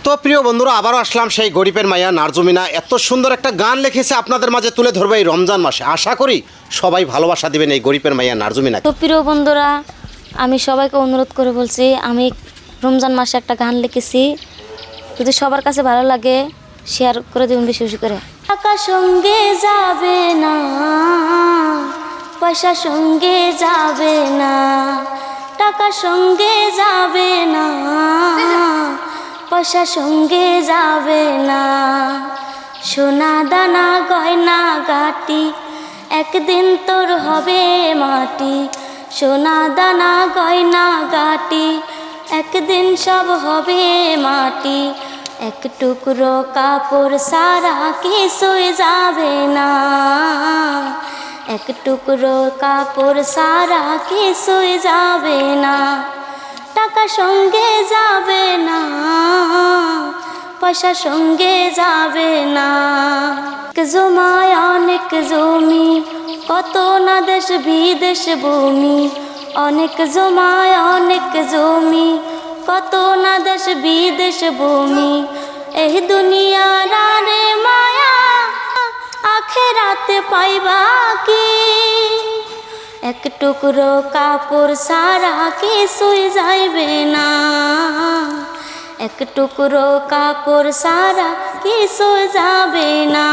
তো প্রিয় বন্ধুরা, আবারও আসলাম সেই গরিবের মাইয়া নারজুমিনা। এত সুন্দর একটা গান লিখেছে, আপনাদের মাঝে তুলে ধরবো এই রমজান মাসে। আশা করি সবাই ভালোবাসা দিবেন এই গরিবের মাইয়া নারজুমিনা। তো প্রিয় বন্ধুরা, আমি সবাইকে অনুরোধ করে বলছি, আমি রমজান মাসে একটা গান লিখেছি, যদি সবার কাছে ভালো লাগে শেয়ার করে দেবেন বেশি বেশি করে। টাকা সঙ্গে যাবে না, পয়সা সঙ্গে যাবে না, টাকা সঙ্গে যাবে না, পয়সা সঙ্গে যাবে না, সোনা দানা গয়না গাটি একদিন তোর হবে মাটি, সোনা দানা গয়না গাটি একদিন সব হবে মাটি, এক টুকরো কাপড় সারা কিছুই যাবে না, এক টুকরো কাপড় সারা কিছুই যাবে না, টাকা সঙ্গে যাবে না, পয়সা সঙ্গে যাবে না। জমায় অনেক জমি, কত না দেশ বিদেশ ভূমি, অনেক জমায় অনেক জমি, কত না দেশ বিদেশ ভূমি, এই দুনিয়ার আরে মায়া আখেরাতে পাইবা কি, এক টুকরো কাপড় সারা কিছুই যাইবে না, এক টুকরো কাপড় সারা কিছু যাবে না।